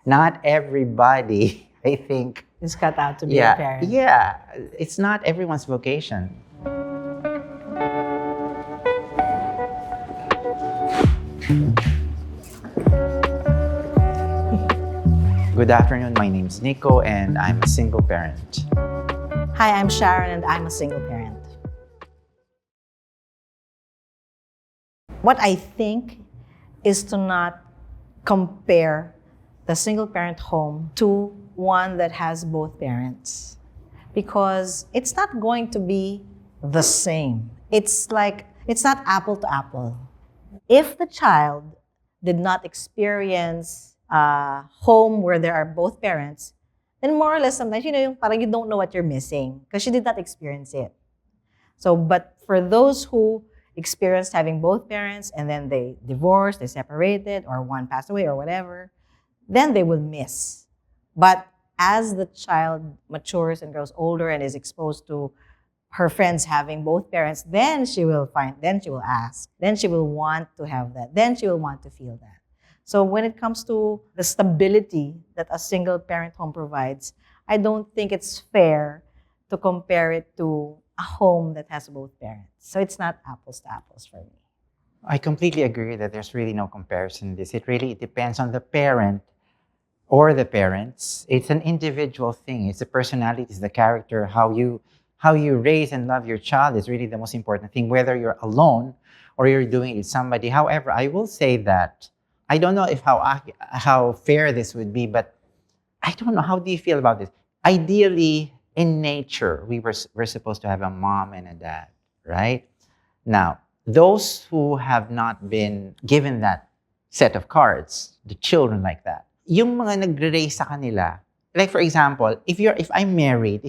Not everybody, I think. It's cut out to be a parent. Yeah. It's not everyone's vocation. Good afternoon. My name's Nico, and I'm a single parent. Hi, I'm Sharon, and I'm a single parent. What I think is to not compare the single parent home to one that has both parents, because it's not going to be the same. It's not apple to apple. If the child did not experience a home where there are both parents, then more or less sometimes, yung parang you don't know what you're missing because you did not experience it. So, but for those who experienced having both parents and then they divorced, they separated, or one passed away or whatever, then they will miss. But as the child matures and grows older and is exposed to her friends having both parents, then she will ask, then she will want to have that, then she will want to feel that. So when it comes to the stability that a single parent home provides, I don't think it's fair to compare it to a home that has both parents. So it's not apples to apples for me. I completely agree that there's really no comparison in this. It really depends on the parent or the parents. It's an individual thing. It's the personality, it's the character, how you raise and love your child is really the most important thing, whether you're alone or you're doing it with somebody. However, I will say that I don't know if how fair this would be, but I don't know. How do you feel about this? Ideally, in nature, we're supposed to have a mom and a dad, right? Now, those who have not been given that set of cards, the children like that, yung mga nagre-raise sa kanila, like for example, if I'm married,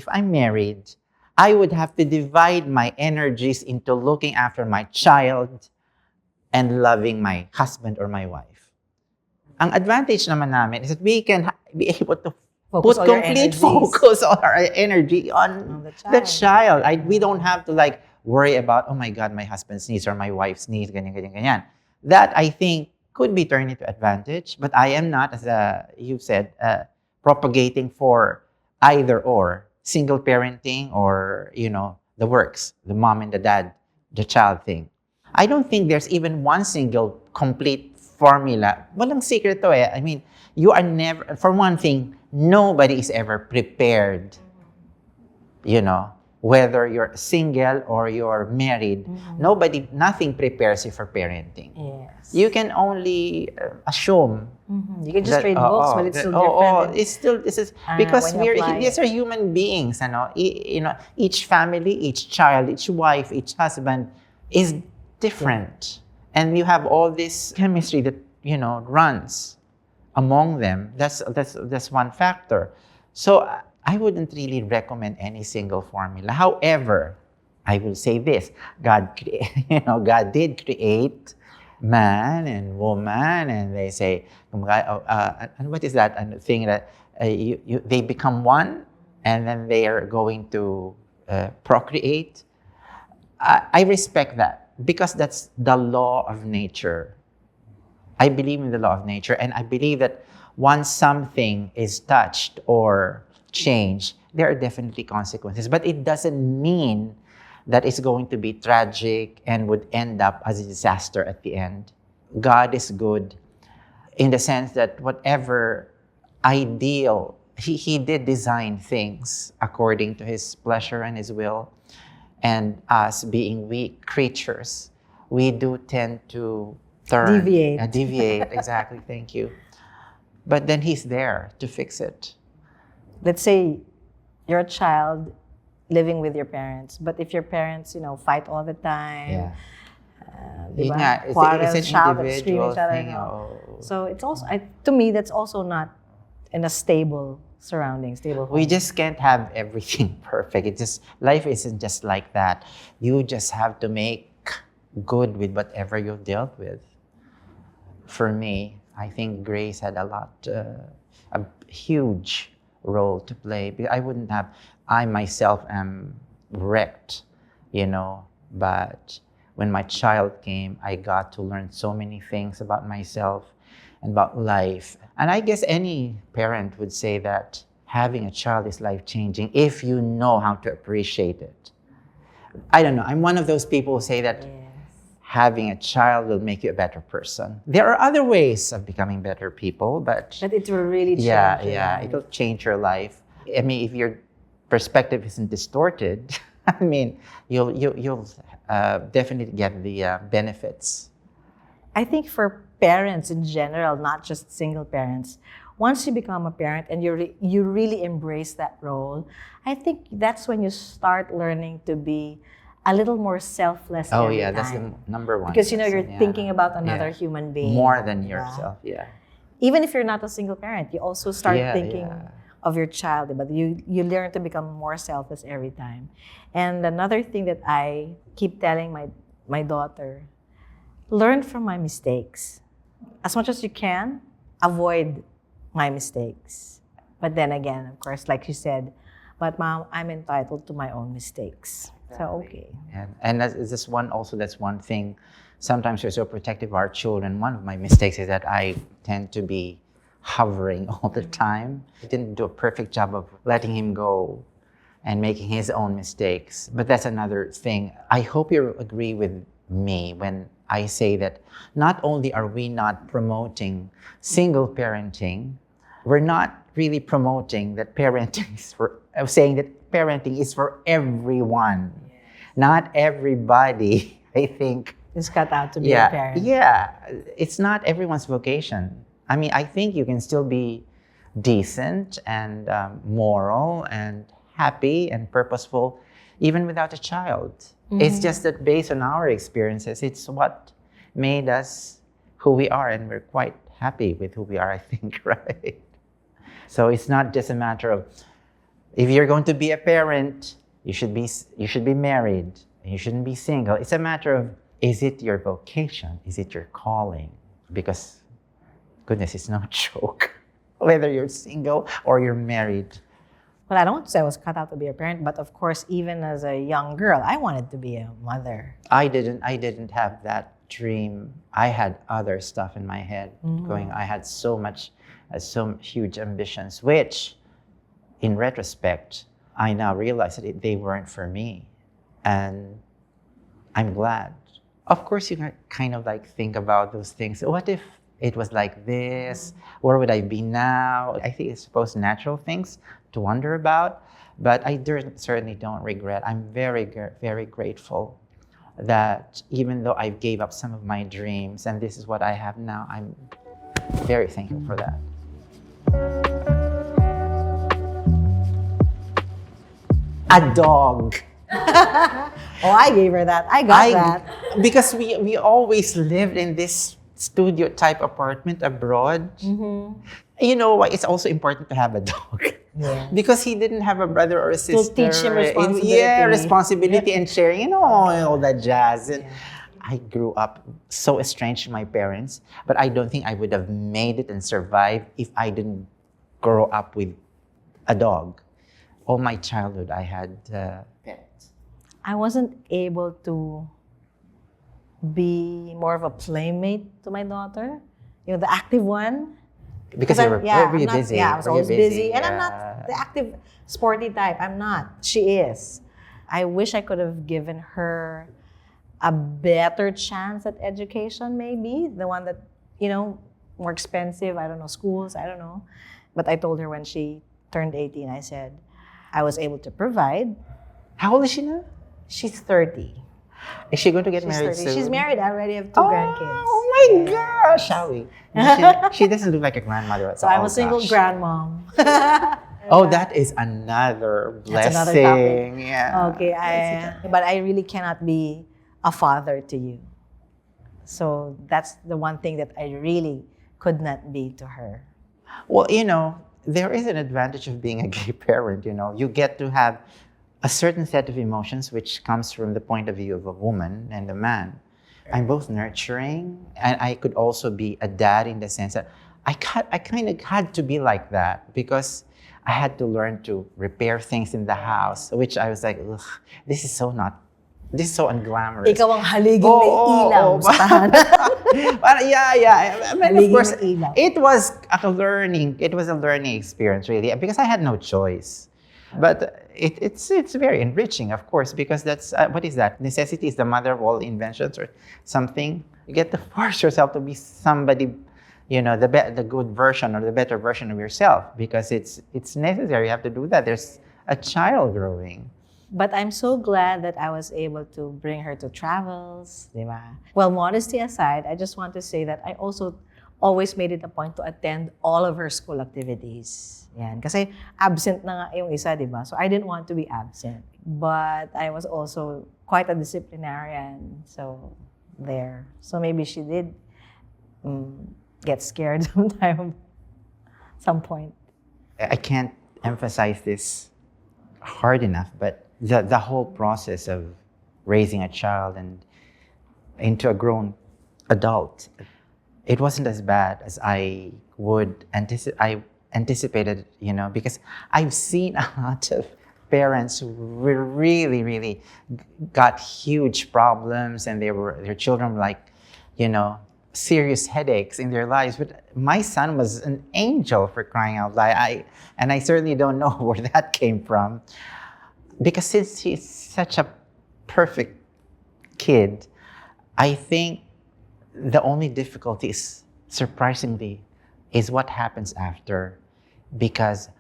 I would have to divide my energies into looking after my child and loving my husband or my wife. Ang advantage naman namin is that we can be able to put complete focus on our energy on the child. We don't have to worry about, oh my God, my husband's needs or my wife's needs, ganyan. That I think could be turned into advantage, but I am not, as you said, propagating for either or, single parenting or, the works, the mom and the dad, the child thing. I don't think there's even one single complete formula. Walang secret to eh. I mean, you are never, for one thing, nobody is ever prepared, whether you're single or you're married. Mm-hmm. Nothing prepares you for parenting. Yes. You can only assume. Mm-hmm. You can just read books, but it's still different. Because these are human beings, each family, each child, each wife, each husband is different. And you have all this chemistry that, runs among them. That's one factor. So I wouldn't really recommend any single formula. However, I will say this: God did create man and woman, and they say, and what is that thing that they become one, and then they are going to procreate. I respect that because that's the law of nature. I believe in the law of nature, and I believe that once something is touched or changed, there are definitely consequences. But it doesn't mean that it's going to be tragic and would end up as a disaster at the end. God is good in the sense that whatever ideal, He did design things according to His pleasure and His will. And us being weak creatures, we do tend to deviate. Exactly. Thank you. But then He's there to fix it. Let's say you're a child living with your parents, but if your parents, fight all the time, it's shout and scream each other. So it's also, to me, that's also not in a stable surrounding, stable home. We just can't have everything perfect. Life isn't just like that. You just have to make good with whatever you've dealt with. For me, I think grace had a huge role to play. I myself am wrecked, but when my child came, I got to learn so many things about myself and about life. And I guess any parent would say that having a child is life-changing if you know how to appreciate it. I don't know. I'm one of those people who say that having a child will make you a better person. There are other ways of becoming better people, but it will really change yeah, your yeah, life. it'll change your life. I mean, if your perspective isn't distorted, I mean, you'll definitely get the benefits. I think for parents in general, not just single parents, once you become a parent and you really embrace that role, I think that's when you start learning to be a little more selfless. Oh every yeah, that's the time. number one. Because you're Yeah. thinking about another Yeah. human being. More than diba? yourself, yeah. Even if you're not a single parent, you also start Yeah, thinking yeah. of your child, but you learn to become more selfless every time. And another thing that I keep telling my daughter, learn from my mistakes. As much as you can, avoid my mistakes. But then again, of course, like you said, but mom, I'm entitled to my own mistakes. So okay. And that's one thing. Sometimes we're so protective of our children. One of my mistakes is that I tend to be hovering all the time. I didn't do a perfect job of letting him go and making his own mistakes. But that's another thing. I hope you agree with me when I say that not only are we not promoting single parenting, we're not really promoting that parenting is saying that parenting is for everyone. Not everybody, I think. It's cut out to be a parent. Yeah, it's not everyone's vocation. I mean, I think you can still be decent and moral and happy and purposeful even without a child. It's just that based on our experiences, it's what made us who we are, and we're quite happy with who we are, I think, right? So it's not just a matter of, if you're going to be a parent, you should be married, and you shouldn't be single. It's a matter of, is it your vocation? Is it your calling? Because, goodness, it's no joke, whether you're single or you're married. Well, I don't say I was cut out to be a parent, but of course, even as a young girl, I wanted to be a mother. I didn't have that dream. I had other stuff in my head going. I had so huge ambitions, which, in retrospect, I now realize that they weren't for me, and I'm glad. Of course, you can kind of like think about those things. What if it was like this? Where would I be now? I think it's supposed natural things to wonder about, but I certainly don't regret. I'm very, very grateful that even though I gave up some of my dreams and this is what I have now, I'm very thankful for that. A dog. Oh, I gave her that. I got that. Because we always lived in this studio type apartment abroad. You know why it's also important to have a dog? Yeah. Because he didn't have a brother or a sister. To teach him responsibility. Yeah, responsibility and sharing, all that jazz. And I grew up so estranged from my parents, but I don't think I would have made it and survived if I didn't grow up with a dog. All my childhood, I had pets. I wasn't able to be more of a playmate to my daughter, the active one. Because you were very busy. Yeah, I was always busy. And I'm Yeah. not the active, sporty type. I'm not. She is. I wish I could have given her a better chance at education, maybe. The one that, more expensive. I don't know, schools, I don't know. But I told her when she turned 18, I said, I was able to provide. How old is she now? She's 30. Is she going to get She's married 30. soon? She's married. I already have two grandkids. Oh my gosh! Shall we? She doesn't look like a grandmother at So all. I'm a single gosh. grandmom. Oh, that is another blessing. That's another topic. Yeah. Okay, but I really cannot be a father to you. So that's the one thing that I really could not be to her. Well, there is an advantage of being a gay parent. You get to have a certain set of emotions which comes from the point of view of a woman and a man. I'm both nurturing, and I could also be a dad in the sense that I kind of had to be like that because I had to learn to repair things in the house, which I was like, ugh, this is so not this is so unglamorous. Ikaw ang haliging may ilaw sa tahanan. Yeah. I mean, of course, Haliging may ilaw. it was a learning experience, really, because I had no choice. But it's very enriching, of course, because that's, what is that? Necessity is the mother of all inventions or something. You get to force yourself to be somebody, the good version or the better version of yourself, because it's necessary. You have to do that. There's a child growing. But I'm so glad that I was able to bring her to travels, di ba? Well, modesty aside, I just want to say that I also always made it a point to attend all of her school activities. Yan. Kasi absent na nga yung isa, di ba? So I didn't want to be absent. But I was also quite a disciplinarian. So there. So maybe she did get scared some point. I can't emphasize this hard enough, but the whole process of raising a child and into a grown adult, it wasn't as bad as I anticipated, because I've seen a lot of parents who really, really got huge problems, and their children were like, serious headaches in their lives. But my son was an angel, for crying out loud. And I certainly don't know where that came from. Because since he's such a perfect kid, I think the only difficulty is, surprisingly, is what happens after. Because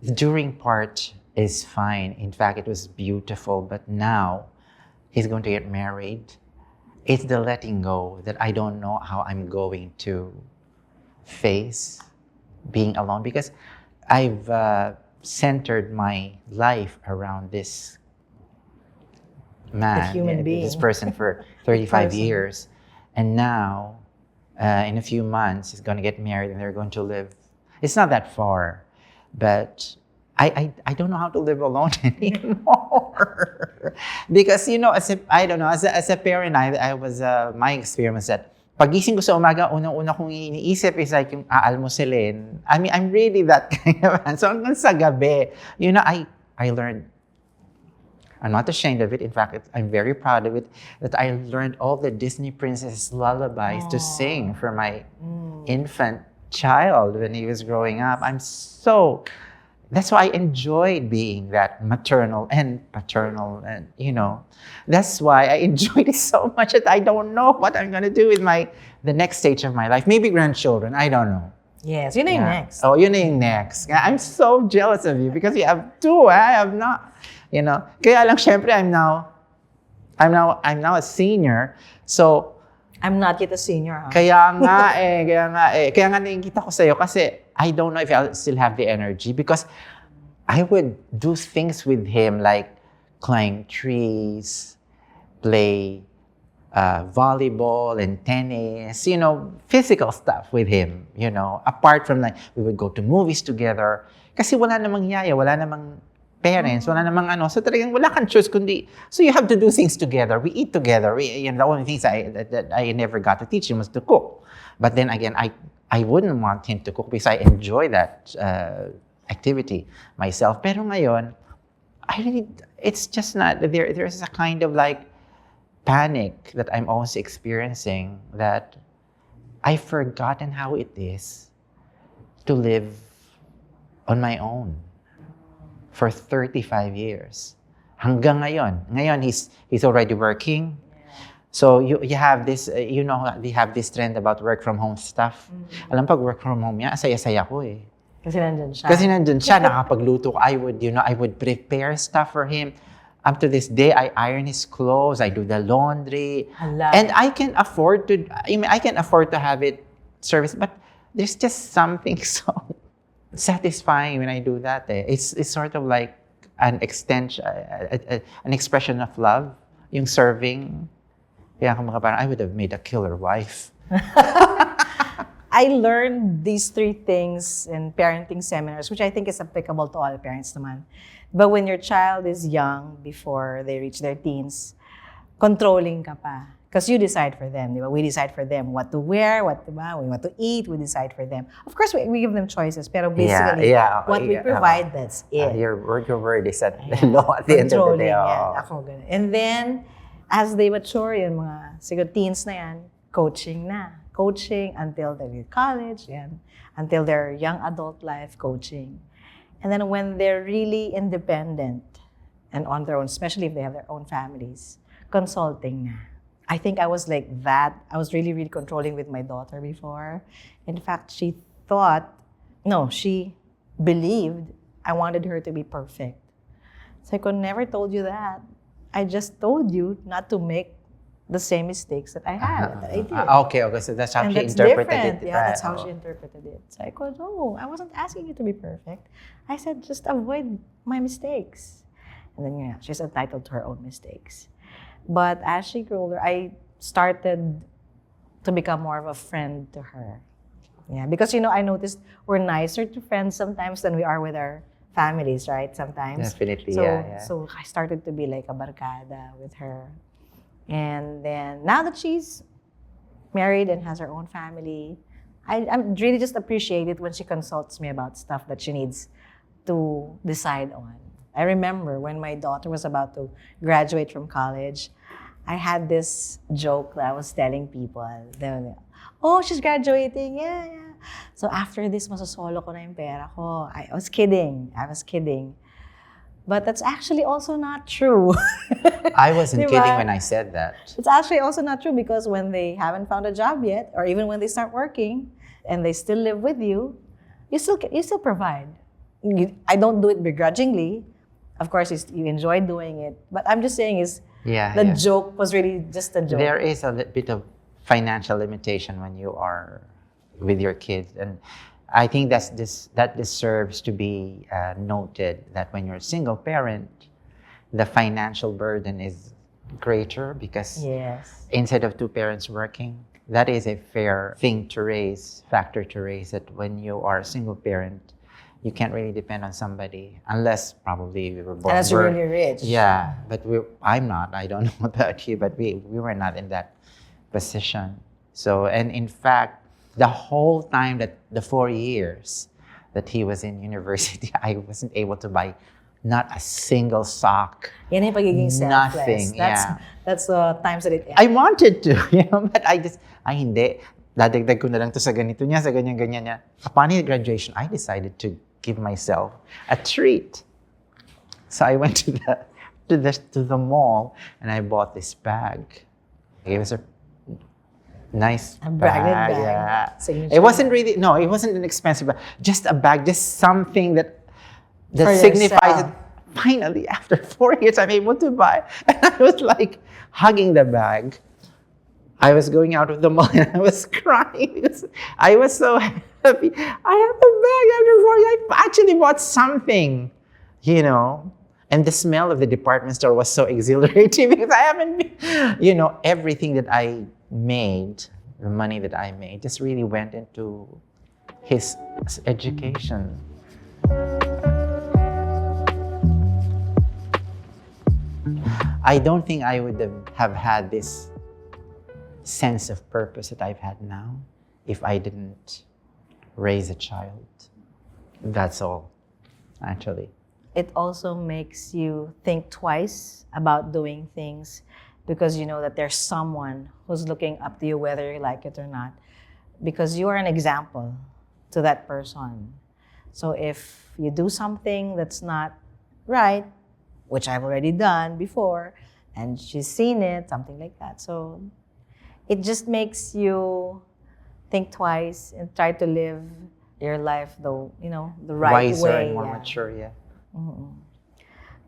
the during part is fine. In fact, it was beautiful. But now, he's going to get married. It's the letting go that I don't know how I'm going to face being alone. Because I've centered my life around this man, The human being. this person for 35 years. And now, in a few months, he's going to get married and they're going to live. It's not that far, but I don't know how to live alone anymore. Because, as a parent, I was, my experience that pagising ko sa umaga, unang-una kong iniisip is like yung aalmusilin. I mean, I'm really that kind of man. So hanggang sa gabi, I learned, I'm not ashamed of it. In fact, I'm very proud of it, that I learned all the Disney princess lullabies to sing for my infant child when he was growing up. That's why I enjoyed being that maternal and paternal, and that's why I enjoyed it so much that I don't know what I'm gonna do with the next stage of my life. Maybe grandchildren, I don't know. Yes, yun na yung next. Oh, yun na yung next. I'm so jealous of you because you have two. I have not. Kaya lang, syempre, I'm now a senior. So I'm not yet a senior, huh? Kaya nga nakikita ko sa'yo kasi I don't know if I'll still have the energy, because I would do things with him like climb trees, play volleyball and tennis, physical stuff with him, apart from we would go to movies together. Kasi wala namang yaya, wala namang parents, wala namang so talagang wala kang choice kundi, so you have to do things together. We eat together. The only things that I never got to teach him was to cook. But then again, I wouldn't want him to cook because I enjoy that activity myself. Pero ngayon, it's just not, there's a kind of panic that I'm also experiencing, that I've forgotten how it is to live on my own for 35 years. Hanggang ngayon. Ngayon, he's already working. So you have this, they have this trend about work from home stuff. Alam, pag work from home yan, saya-saya ko eh. Kasi nandun siya. Nakakapagluto ko. I would prepare stuff for him. Up to this day, I iron his clothes, I do the laundry. Hala. And I can afford to have it serviced, but there's just something so satisfying when I do that. It's sort of like an extension, an expression of love, yung serving. Kaya parang I would have made a killer wife. I learned these 3 things in parenting seminars, which I think is applicable to all parents naman. But when your child is young, before they reach their teens, controlling ka pa. Because you decide for them, di ba? We decide for them what to wear, what to eat, we decide for them. Of course, we give them choices, pero basically, what we provide, that's it. Your word is at law at the end of the day. Controlling, ako ganun. And then, As they mature, yung mga siguro teens na yan, coaching na. Coaching until they get college, yan. Until their young adult life, coaching. And then when they're really independent and on their own, especially if they have their own families, consulting na. I think I was like that. I was really, really controlling with my daughter before. In fact, she believed I wanted her to be perfect. So I could never told you that. I just told you not to make the same mistakes that I had, that I did. Okay, so that's how And she that's interpreted different. it. Yeah, that's right? how she interpreted it. So I go, no, I wasn't asking you to be perfect. I said, just avoid my mistakes. And then, yeah, she's entitled to her own mistakes. But as she grew older, I started to become more of a friend to her. Yeah, because, I noticed we're nicer to friends sometimes than we are with our families, right? Sometimes. Definitely, So, yeah. So I started to be like a barkada with her. And then now that she's married and has her own family, I'm really just appreciate it when she consults me about stuff that she needs to decide on. I remember when my daughter was about to graduate from college, I had this joke that I was telling people. Oh, she's graduating, yeah. So after this, masasolo ko na yung pera ko. I was kidding. But that's actually also not true. I wasn't Diba? kidding when I said that. It's actually also not true because when they haven't found a job yet, or even when they start working and they still live with you, you still provide. I don't do it begrudgingly. Of course, you enjoy doing it. But I'm just saying the joke was really just a joke. There is a bit of financial limitation when you are with your kids, and I think that deserves to be noted, that when you're a single parent, the financial burden is greater because instead of two parents working, that is a fair factor to raise, that when you are a single parent, you can't really depend on somebody unless probably we were born. Unless you're really rich. Yeah, but I'm not. I don't know about you, but we were not in that position. So, and in fact, the whole time that the 4 years that he was in university, I wasn't able to buy not a single sock. Yan yung pagiging selfless. Nothing. That's the times that it. I wanted to, but hindi. Dadagdag ko na lang to sa ganito niya, sa ganyan niya. Upon his graduation, I decided to give myself a treat. So I went to the mall and I bought this bag. It was a nice bag. Yeah. Signature. It wasn't an expensive bag. Just a bag, just something that For signifies yourself. that finally, after 4 years, I'm able to buy. And I was like hugging the bag. I was going out of the mall and I was crying because I was so happy. I have a bag after 4 years. I actually bought something, And the smell of the department store was so exhilarating because I haven't been, everything that I made, the money that I made, just really went into his education. I don't think I would have had this sense of purpose that I've had now if I didn't raise a child. That's all, actually. It also makes you think twice about doing things because you know that there's someone who's looking up to you whether you like it or not, because you are an example to that person. So if you do something that's not right, which I've already done before, and she's seen it, something like that. So it just makes you think twice and try to live your life the right Wiser way. and more mature, yeah. Mm-mm.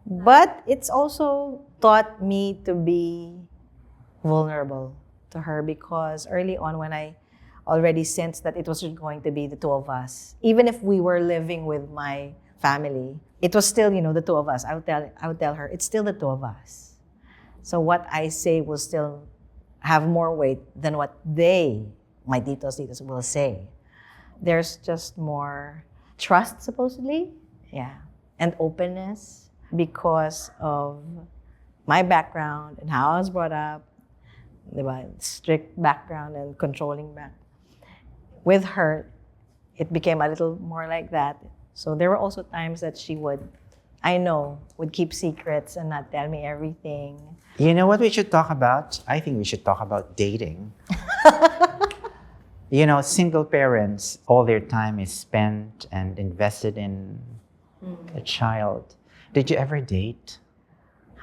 But it's also taught me to be vulnerable to her because early on when I already sensed that it was going to be the two of us, even if we were living with my family, it was still, the two of us. I would tell her, it's still the two of us. So what I say will still have more weight than what my titos will say. There's just more trust, supposedly, and openness because of my background and how I was brought up, strict background and controlling back. With her, it became a little more like that. So there were also times that she would I know would keep secrets and not tell me everything. You know what we should talk about? I think we should talk about dating. You know, single parents, all their time is spent and invested in a child. Did you ever date?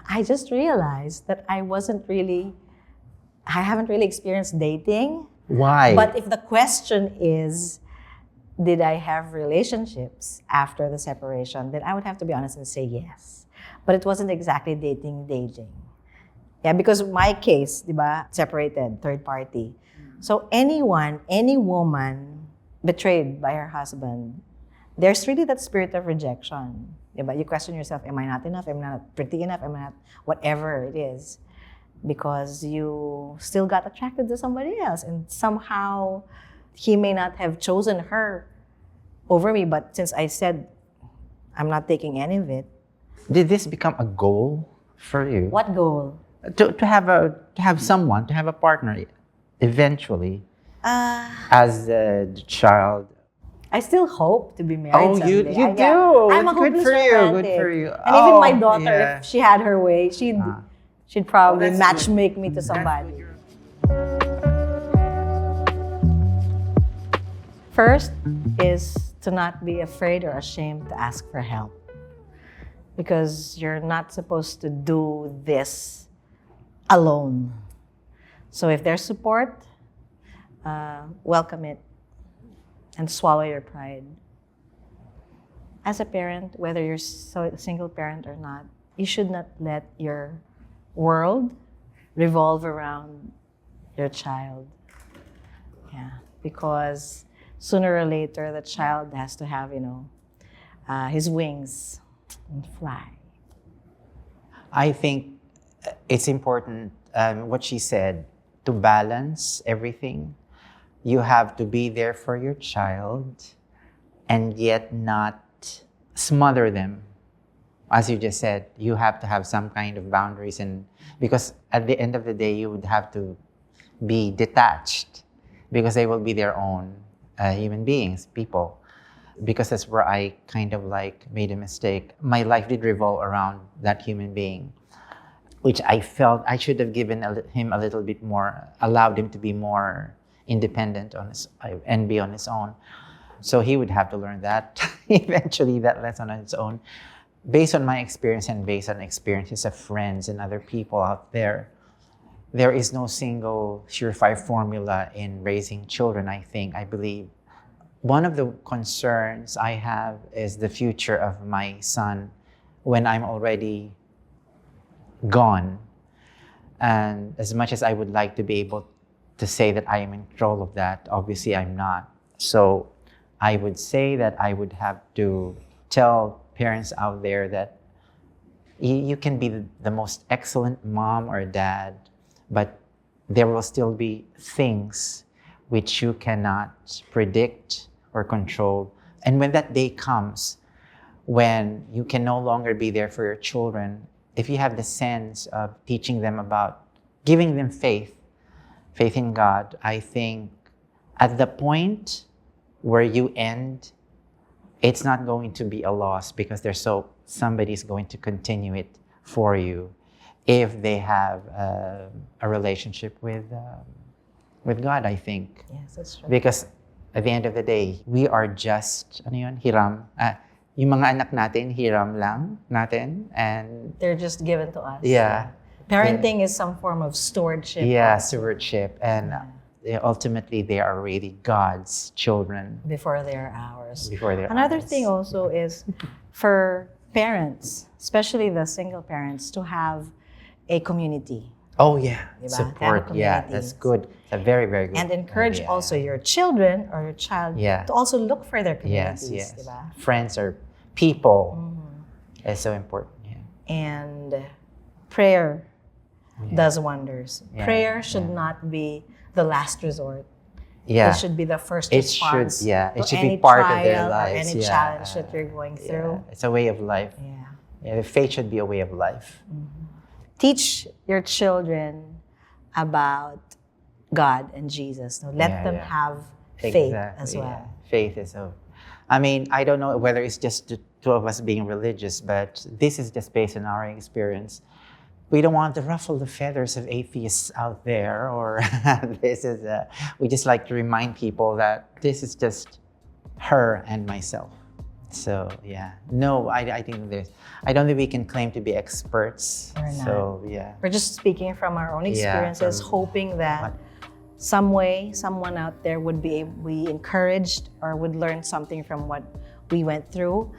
I just realized that I haven't really experienced dating. Why? But if the question is, did I have relationships after the separation, then I would have to be honest and say yes. But it wasn't exactly dating. Yeah, because my case, di ba, separated, third party. So any woman betrayed by her husband, there's really that spirit of rejection. Di ba? You question yourself, am I not enough? Am I not pretty enough? Am I not whatever it is? Because you still got attracted to somebody else, and somehow he may not have chosen her over me, but since I said I'm not taking any of it. Did this become a goal for you? What goal? To have a partner eventually as a child. I still hope to be married Oh, someday. you do. I'm a Good hopeless for you. romantic. Good for you. And even my Oh, daughter, yeah. if she had her way, she'd probably that's match good. make me to somebody. First is to not be afraid or ashamed to ask for help. Because you're not supposed to do this alone. So if there's support, welcome it and swallow your pride. As a parent, whether you're a single parent or not, you should not let your world revolve around your child. Yeah, because sooner or later, the child has to have, his wings and fly. I think it's important, what she said, to balance everything. You have to be there for your child and yet not smother them. As you just said, you have to have some kind of boundaries, and because at the end of the day, you would have to be detached because they will be their own human beings, people. Because that's where I kind of like made a mistake. My life did revolve around that human being, which I felt I should have given him a little bit more, allowed him to be more independent and be on his own. So he would have to learn that eventually, that lesson on his own. Based on my experience and based on experiences of friends and other people out there, there is no single surefire formula in raising children, I believe. One of the concerns I have is the future of my son when I'm already gone. And as much as I would like to be able to say that I am in control of that, obviously I'm not. So I would say that I would have to tell parents out there that you can be the most excellent mom or dad, but there will still be things which you cannot predict or control. And when that day comes, when you can no longer be there for your children, if you have the sense of teaching them about giving them faith in God, I think at the point where you end, it's not going to be a loss because somebody's going to continue it for you if they have a relationship with God, I think. Yes, that's true. Because at the end of the day, we are just, hiram. Yung mga anak natin, hiram lang natin. And They're just given to us. yeah. Parenting is some form of stewardship. Yeah, also, stewardship. And ultimately, they are really God's children. before they're ours. Another Another thing also is for parents, especially the single parents, to have a community. Oh, yeah. Diba? Support. Have Yeah, communities. that's good. It's a very, very good And encourage idea. also your children or your child Yeah. to also look for their Yes, communities. yes. Diba? Friends or people is so important. Yeah. And prayer does wonders. Yeah, Prayer should not be the last resort. Yeah. It should be the first It should, response yeah. It to should any be part of trial their or lives. any yeah. challenge that you're going Yeah. through. It's a way of life. Yeah. Yeah, faith should be a way of life. Teach your children about God and Jesus. No, let Yeah, them yeah. have faith Exactly, as well. yeah. Faith is I mean, I don't know whether it's just the two of us being religious, but this is just based on our experience. We don't want to ruffle the feathers of atheists out there, or we just like to remind people that this is just her and myself. So yeah, no, I think I don't think we can claim to be experts. We're not. So yeah. We're just speaking from our own Yeah, experiences, from hoping that what- some way, someone out there would be encouraged or would learn something from what we went through.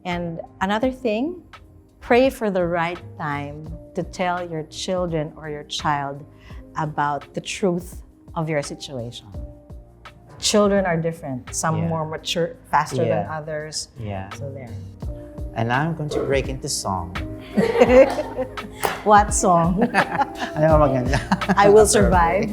And another thing, pray for the right time to tell your children or your child about the truth of your situation. Children are different. Some Yeah. more mature, faster than Yeah. others. Yeah. So there. And now I'm going to break into song. What song? Ano ba maganda? I Will Survive.